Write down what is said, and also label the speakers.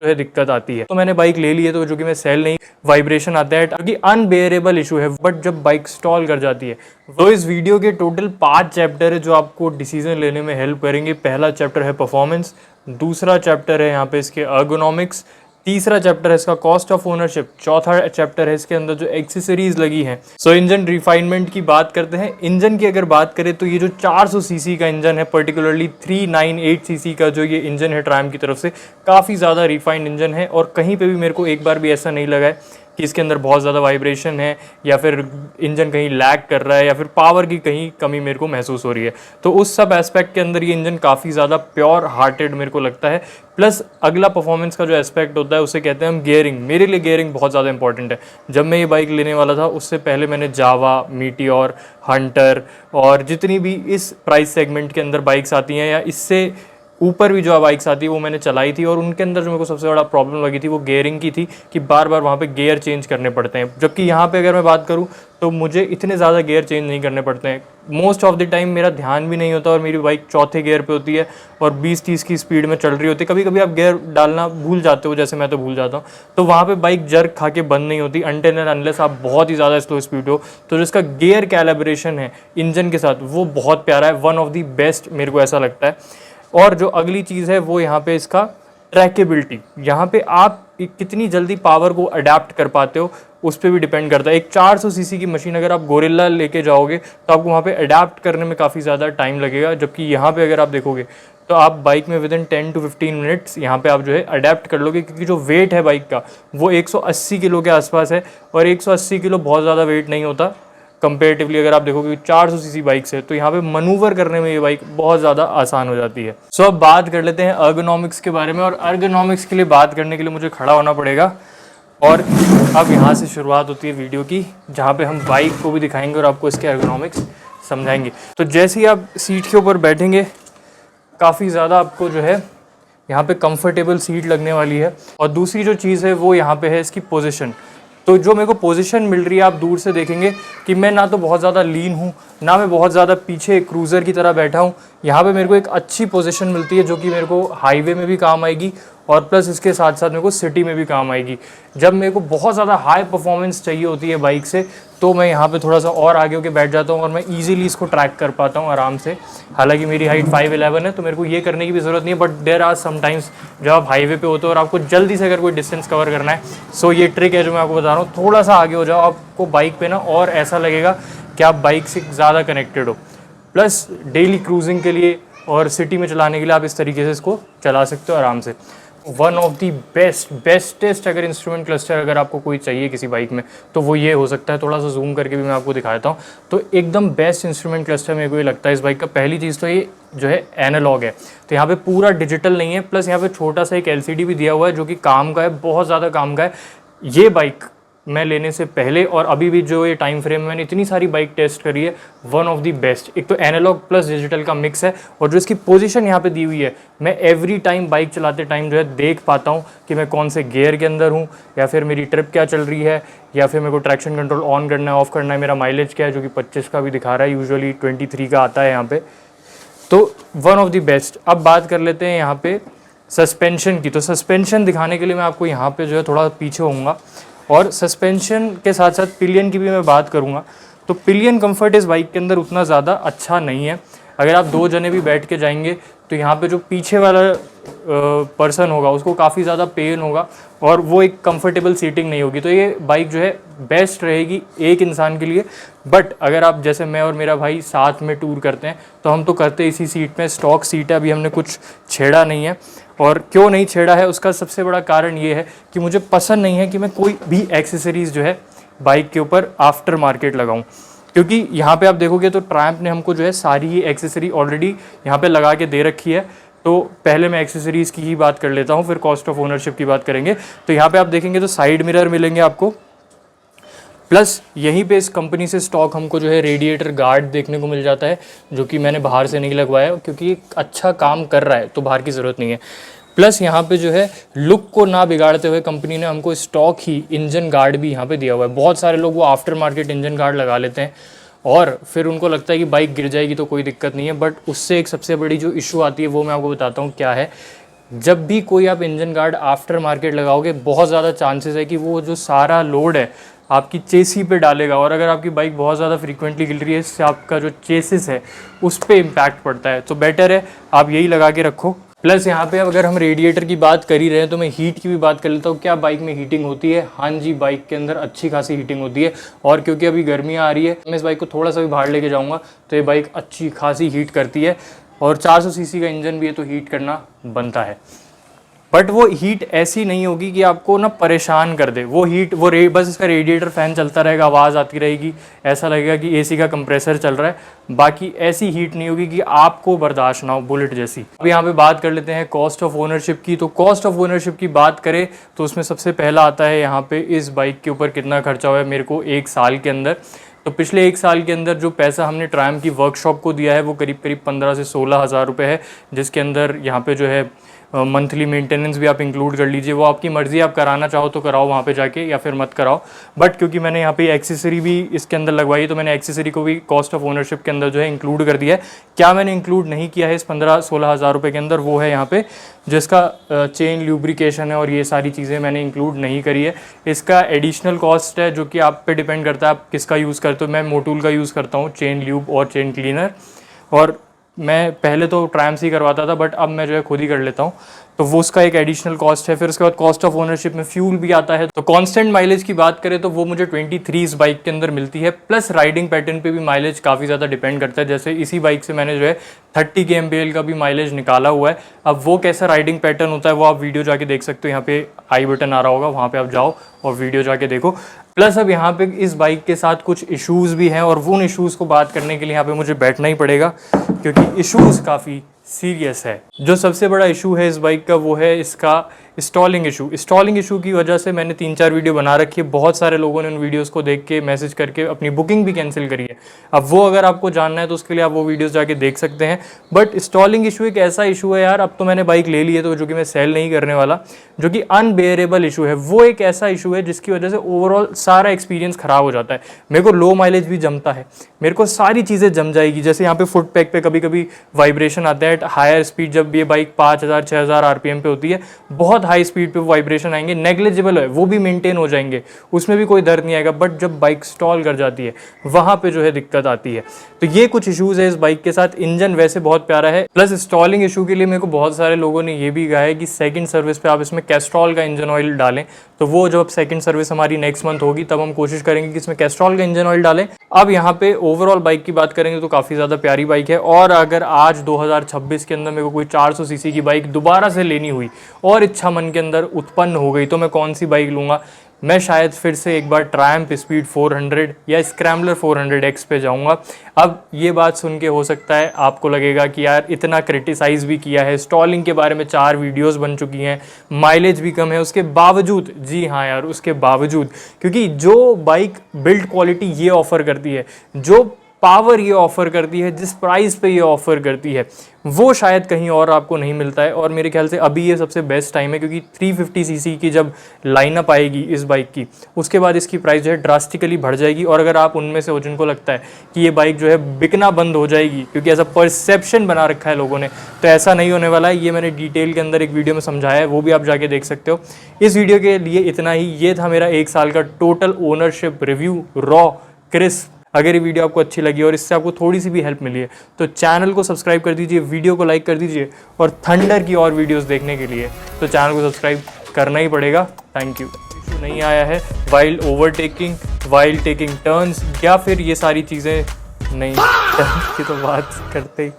Speaker 1: जो है दिक्कत आती है। तो मैंने बाइक ले ली है, तो जो कि मैं सेल नहीं, वाइब्रेशन आता है, क्योंकि अनबेयरेबल इशू है। बट जब बाइक स्टॉल कर जाती है, तो इस वीडियो के टोटल 5 चैप्टर है जो आपको डिसीजन लेने में हेल्प करेंगे। पहला चैप्टर है परफॉर्मेंस, दूसरा चैप्टर है यहाँ पे इसके अर्गोनॉमिक्स, तीसरा चैप्टर है इसका कॉस्ट ऑफ ओनरशिप, चौथा चैप्टर है इसके अंदर जो एक्सेसरीज लगी हैं। सो इंजन रिफाइनमेंट की बात करते हैं। इंजन की अगर बात करें तो ये जो 400 सीसी का इंजन है, पर्टिकुलरली 398 सीसी का जो ये इंजन है ट्रायम की तरफ से, काफ़ी ज़्यादा रिफाइंड इंजन है। और कहीं पे भी मेरे को एक बार भी ऐसा नहीं लगा है कि इसके अंदर बहुत ज़्यादा वाइब्रेशन है या फिर इंजन कहीं लैग कर रहा है या फिर पावर की कहीं कमी मेरे को महसूस हो रही है। तो उस सब एस्पेक्ट के अंदर ये इंजन काफ़ी ज़्यादा प्योर हार्टेड मेरे को लगता है। प्लस अगला परफॉर्मेंस का जो एस्पेक्ट होता है उसे कहते हैं हम गियरिंग। मेरे लिए गियरिंग बहुत ज़्यादा इंपॉर्टेंट है। जब मैं ये बाइक लेने वाला था उससे पहले मैंने जावा, मीटियोर, हंटर और जितनी भी इस प्राइस सेगमेंट के अंदर बाइक्स आती हैं या इससे ऊपर भी जो बाइक्स आती है वो मैंने चलाई थी। और उनके अंदर जो मेरे को सबसे बड़ा प्रॉब्लम लगी थी वो गियरिंग की थी कि बार बार वहाँ पे गियर चेंज करने पड़ते हैं। जबकि यहाँ पे अगर मैं बात करूँ तो मुझे इतने ज़्यादा गियर चेंज नहीं करने पड़ते हैं। मोस्ट ऑफ द टाइम मेरा ध्यान भी नहीं होता और मेरी बाइक चौथे गियर पे होती है और 20-30 की स्पीड में चल रही होती है। कभी कभी आप गियर डालना भूल जाते हो, जैसे मैं तो भूल जाता हूँ, तो वहाँ पे बाइक जर्क खा के बंद नहीं होती अनटिल एंड अनलेस आप बहुत ही ज़्यादा स्लो स्पीड हो। तो जो इसका गियर कैलिब्रेशन है इंजन के साथ वो बहुत प्यारा है, वन ऑफ द बेस्ट मेरे को ऐसा लगता है। और जो अगली चीज़ है वो यहाँ पे इसका ट्रैकेबिलिटी। यहाँ पे आप कितनी जल्दी पावर को अडेप्ट कर पाते हो उस पर भी डिपेंड करता है। एक 400 सीसी की मशीन अगर आप गोरिल्ला लेके जाओगे तो आपको वहाँ पे अडेप्ट करने में काफ़ी ज़्यादा टाइम लगेगा। जबकि यहाँ पे अगर आप देखोगे तो आप बाइक में विदिन 10 to 15 मिनट्स यहाँ पे आप जो है अडेप्ट कर लोगे, क्योंकि जो वेट है बाइक का वो 180 किलो के आसपास है। और 180 किलो बहुत ज़्यादा वेट नहीं होता कंपेरेटिवली। अगर आप देखोगे 400 सीसी बाइक से, तो यहाँ पे मनूवर करने में ये बाइक बहुत ज़्यादा आसान हो जाती है। सो अब बात कर लेते हैं अर्गोनॉमिक्स के बारे में। और अर्गोनॉमिक्स के लिए बात करने के लिए मुझे खड़ा होना पड़ेगा और अब यहाँ से शुरुआत होती है वीडियो की, जहाँ पे हम बाइक को भी दिखाएंगे और आपको इसके अर्गोनॉमिक्स समझाएंगे। तो जैसे ही आप सीट के ऊपर बैठेंगे काफ़ी ज़्यादा आपको जो है यहाँ पे कंफर्टेबल सीट लगने वाली है। और दूसरी जो चीज़ है वो यहाँ पे है इसकी पोजीशन। तो जो मेरे को पोजीशन मिल रही है, आप दूर से देखेंगे कि मैं ना तो बहुत ज़्यादा लीन हूँ ना मैं बहुत ज़्यादा पीछे क्रूज़र की तरह बैठा हूँ। यहाँ पे मेरे को एक अच्छी पोजीशन मिलती है जो कि मेरे को हाईवे में भी काम आएगी और प्लस इसके साथ साथ मेरे को सिटी में भी काम आएगी। जब मेरे को बहुत ज़्यादा हाई परफॉर्मेंस चाहिए होती है बाइक से, तो मैं यहाँ पे थोड़ा सा और आगे होकर बैठ जाता हूँ और मैं इजीली इसको ट्रैक कर पाता हूँ आराम से। हालांकि मेरी हाइट 5'11" है तो मेरे को ये करने की भी ज़रूरत नहीं है। बट देयर आर समटाइम्स जब आप हाईवे पे होते हो और आपको जल्दी से अगर कोई डिस्टेंस कवर करना है, सो ये ट्रिक है जो मैं आपको बता रहा हूँ। थोड़ा सा आगे हो जाओ, आपको बाइक पे ना और ऐसा लगेगा कि आप बाइक से ज़्यादा कनेक्टेड हो। प्लस डेली क्रूजिंग के लिए और सिटी में चलाने के लिए आप इस तरीके से इसको चला सकते हो आराम से। वन ऑफ दी बेस्टेस्ट अगर इंस्ट्रूमेंट क्लस्टर अगर आपको कोई चाहिए किसी बाइक में तो वो ये हो सकता है। थोड़ा सा जूम करके भी मैं आपको दिखा देता हूँ। तो एकदम बेस्ट इंस्ट्रूमेंट क्लस्टर मेरे को ये लगता है इस बाइक का। पहली चीज़ तो ये जो है एनालॉग है, तो यहाँ पे पूरा डिजिटल नहीं है। प्लस यहाँ पे छोटा सा एक LCD भी दिया हुआ है जो कि काम का है, बहुत ज़्यादा काम का है। ये बाइक मैं लेने से पहले और अभी भी जो ये टाइम फ्रेम में मैंने इतनी सारी बाइक टेस्ट करी है, वन ऑफ द बेस्ट। एक तो एनालॉग प्लस डिजिटल का मिक्स है। और जो इसकी पोजीशन यहाँ पे दी हुई है, मैं एवरी टाइम बाइक चलाते टाइम जो है देख पाता हूँ कि मैं कौन से गियर के अंदर हूँ या फिर मेरी ट्रिप क्या चल रही है या फिर मेरे को ट्रैक्शन कंट्रोल ऑन करना है ऑफ करना है, मेरा माइलेज क्या है जो कि 25 का भी दिखा रहा है, यूजुअली 23 का आता है यहाँ पे। तो वन ऑफ द बेस्ट। अब बात कर लेते हैं यहाँ पे सस्पेंशन की। तो सस्पेंशन दिखाने के लिए मैं आपको यहाँ पे जो है थोड़ा पीछे होऊंगा और सस्पेंशन के साथ साथ पिलियन की भी मैं बात करूँगा। तो पिलियन कंफर्ट इस बाइक के अंदर उतना ज़्यादा अच्छा नहीं है। अगर आप 2 जने भी बैठ के जाएंगे तो यहाँ पे जो पीछे वाला पर्सन होगा उसको काफ़ी ज़्यादा पेन होगा और वो एक कंफर्टेबल सीटिंग नहीं होगी। तो ये बाइक जो है बेस्ट रहेगी एक इंसान के लिए। बट अगर आप जैसे मैं और मेरा भाई साथ में टूर करते हैं तो हम तो करते इसी सीट में, स्टॉक सीट है, अभी हमने कुछ छेड़ा नहीं है। और क्यों नहीं छेड़ा है उसका सबसे बड़ा कारण ये है कि मुझे पसंद नहीं है कि मैं कोई भी एक्सेसरीज़ जो है बाइक के ऊपर आफ्टर मार्केट लगाऊं। क्योंकि यहाँ पे आप देखोगे तो ट्रायम्फ ने हमको जो है सारी ही एक्सेसरी ऑलरेडी यहाँ पे लगा के दे रखी है। तो पहले मैं एक्सेसरीज़ की ही बात कर लेता हूँ, फिर कॉस्ट ऑफ ओनरशिप की बात करेंगे। तो यहाँ पे आप देखेंगे तो साइड मिरर मिलेंगे आपको, प्लस यहीं पे इस कंपनी से स्टॉक हमको जो है रेडिएटर गार्ड देखने को मिल जाता है, जो कि मैंने बाहर से नहीं लगवाया क्योंकि अच्छा काम कर रहा है तो बाहर की ज़रूरत नहीं है। प्लस यहाँ पे जो है लुक को ना बिगाड़ते हुए कंपनी ने हमको स्टॉक ही इंजन गार्ड भी यहाँ पे दिया हुआ है। बहुत सारे लोग वो आफ्टर मार्केट इंजन गार्ड लगा लेते हैं और फिर उनको लगता है कि बाइक गिर जाएगी तो कोई दिक्कत नहीं है। बट उससे एक सबसे बड़ी जो इशू आती है वो मैं आपको बताता हूँ क्या है। जब भी कोई आप इंजन गार्ड आफ्टर मार्केट लगाओगे, बहुत ज़्यादा चांसेस है कि वो जो सारा लोड है आपकी चेसी पे डालेगा, और अगर आपकी बाइक बहुत ज़्यादा फ्रीक्वेंटली गिर रही है, इससे आपका जो चेसिस है उस पर इम्पैक्ट पड़ता है। तो बेटर है आप यही लगा के रखो। प्लस यहाँ पे अगर हम रेडिएटर की बात कर ही रहे हैं तो मैं हीट की भी बात कर लेता हूँ। क्या बाइक में हीटिंग होती है? हाँ जी, बाइक के अंदर अच्छी खासी हीटिंग होती है, और क्योंकि अभी गर्मियाँ आ रही है, मैं इस बाइक को थोड़ा सा भी बाहर लेके जाऊँगा तो ये बाइक अच्छी खासी हीट करती है, और 400 सीसी का इंजन भी है तो हीट करना बनता है। बट वो हीट ऐसी नहीं होगी कि आपको ना परेशान कर दे। वो हीट बस इसका रेडिएटर फ़ैन चलता रहेगा, आवाज़ आती रहेगी, ऐसा लगेगा कि एसी का कंप्रेसर चल रहा है। बाकी ऐसी हीट नहीं होगी कि आपको बर्दाश्त ना हो, बुलेट जैसी। अब यहाँ पे बात कर लेते हैं कॉस्ट ऑफ ओनरशिप की। तो कॉस्ट ऑफ ओनरशिप की बात करें तो उसमें सबसे पहला आता है यहाँ पे इस बाइक के ऊपर कितना खर्चा हुआ है मेरे को 1 साल के अंदर। तो पिछले 1 साल के अंदर जो पैसा हमने ट्रायम्फ की वर्कशॉप को दिया है वो करीब 15 से 16 हज़ार रुपये है, जिसके अंदर यहाँ पे जो है मंथली मेंटेनेंस भी आप इंक्लूड कर लीजिए। वो आपकी मर्ज़ी, आप कराना चाहो तो कराओ वहाँ पे जाके, या फिर मत कराओ। बट क्योंकि मैंने यहाँ पे एक्सेसरी भी इसके अंदर लगवाई है तो मैंने एक्सेसरी को भी कॉस्ट ऑफ ओनरशिप के अंदर जो है इंक्लूड कर दिया है। क्या मैंने इंक्लूड नहीं किया है इस 15-16 हज़ार रुपये के अंदर, वो है यहाँ पे जिसका चेन ल्यूब्रिकेशन है, और ये सारी चीज़ें मैंने इंक्लूड नहीं करी है। इसका एडिशनल कॉस्ट है जो कि आप पे डिपेंड करता है आप किसका यूज़ करते हो। मैं मोटूल का यूज़ करता हूँ, चेन ल्यूब और चेन क्लीनर, और मैं पहले तो ट्रायम्फ ही करवाता था बट अब मैं जो है खुद ही कर लेता हूँ, तो वो उसका एक एडिशनल कॉस्ट है। फिर उसके बाद कॉस्ट ऑफ ओनरशिप में फ्यूल भी आता है। तो कांस्टेंट माइलेज की बात करें तो वो मुझे 23 इस बाइक के अंदर मिलती है। प्लस राइडिंग पैटर्न पे भी माइलेज काफ़ी ज़्यादा डिपेंड करता है। जैसे इसी बाइक से मैंने जो है 30 kmpl का भी माइलेज निकाला हुआ है। अब वो कैसा राइडिंग पैटर्न होता है वो आप वीडियो जाके देख सकते हो, यहाँ पे आई बटन आ रहा होगा, वहाँ पे आप जाओ और वीडियो जाके देखो। प्लस अब यहाँ पे इस बाइक के साथ कुछ इश्यूज़ भी हैं, और वो उन इश्यूज़ को बात करने के लिए यहाँ पे मुझे बैठना ही पड़ेगा, क्योंकि इश्यूज़ काफ़ी सीरियस है। जो सबसे बड़ा इशू है इस बाइक का वो है इसका स्टॉलिंग इशू। स्टॉलिंग इशू की वजह से मैंने 3-4 वीडियो बना रखी है। बहुत सारे लोगों ने उन वीडियोस को देख के मैसेज करके अपनी बुकिंग भी कैंसिल करी है। अब वो अगर आपको जानना है तो उसके लिए आप वो वीडियोस जाके देख सकते हैं। बट स्टॉलिंग इशू एक ऐसा इशू है यार, अब तो मैंने बाइक ले ली है तो जो कि मैं सेल नहीं करने वाला, जो कि अनबेयरेबल इशू है। वो एक ऐसा इशू है जिसकी वजह से ओवरऑल सारा एक्सपीरियंस ख़राब हो जाता है। मेरे को लो माइलेज भी जमता है, मेरे को सारी चीज़ें जम जाएगी। जैसे यहाँ पे फुट पैक पे कभी कभी वाइब्रेशन आता है, हायर स्पीड जब ये बाइक 5000-6000 RPM पे होती है, बहुत हाई स्पीड पे वाइब्रेशन आएंगे, नेग्लिजिबल है वो भी मेंटेन हो जाएंगे, उसमें भी कोई दर्द नहीं आएगा। बट जब बाइक स्टॉल कर जाती है वहाँ पे जो है दिक्कत आती है। तो ये कुछ इशूज़ है इस बाइक के साथ। इंजन वैसे बहुत प्यारा है, प्लस स्टॉलिंग इशू के लिए मेरे को बहुत सारे लोगों ने ये भी कहा है कि सेकंड सर्विस पे आप इसमें कैस्ट्रॉल का इंजन ऑयल डालें। तो वो जब सेकंड सर्विस हमारी नेक्स्ट मंथ होगी तब हम कोशिश करेंगे कि इसमें कैस्ट्रॉल का इंजन ऑयल डालें। अब यहाँ पे ओवरऑल बाइक की बात करेंगे तो काफ़ी ज़्यादा प्यारी बाइक है, और अगर आज 2026 के अंदर मेरे को कोई 400 सीसी की बाइक दोबारा से लेनी हुई और इच्छा मन के अंदर उत्पन्न हो गई तो मैं कौन सी बाइक लूँगा? मैं शायद फिर से एक बार ट्रायम्फ स्पीड 400 या स्क्रैम्बलर 400X पे जाऊंगा। अब ये बात सुन के हो सकता है आपको लगेगा कि यार इतना क्रिटिसाइज़ भी किया है, स्टॉलिंग के बारे में 4 वीडियोस बन चुकी हैं, माइलेज भी कम है, उसके बावजूद, जी हाँ यार उसके बावजूद, क्योंकि जो बाइक बिल्ड क्वालिटी ये ऑफ़र करती है, जो पावर ये ऑफ़र करती है, जिस प्राइस पे ये ऑफ़र करती है, वो शायद कहीं और आपको नहीं मिलता है। और मेरे ख्याल से अभी ये सबसे बेस्ट टाइम है, क्योंकि 350 सीसी की जब लाइनअप आएगी इस बाइक की, उसके बाद इसकी प्राइस जो है ड्रास्टिकली बढ़ जाएगी। और अगर आप उनमें से हो जिनको लगता है कि ये बाइक जो है बिकना बंद हो जाएगी, क्योंकि ऐसा परसेप्शन बना रखा है लोगों ने, तो ऐसा नहीं होने वाला है। ये मैंने डिटेल के अंदर एक वीडियो में समझाया है, वो भी आप जाके देख सकते हो। इस वीडियो के लिए इतना ही। ये था मेरा 1 साल का total ownership review, raw crisp. अगर ये वीडियो आपको अच्छी लगी और इससे आपको थोड़ी सी भी हेल्प मिली है तो चैनल को सब्सक्राइब कर दीजिए, वीडियो को लाइक कर दीजिए, और थंडर की और वीडियोस देखने के लिए तो चैनल को सब्सक्राइब करना ही पड़ेगा। Thank you. इशू नहीं आया है while overtaking, while taking turns, या फिर ये सारी चीज़ें नहीं, टर्न्स की तो बात करते ही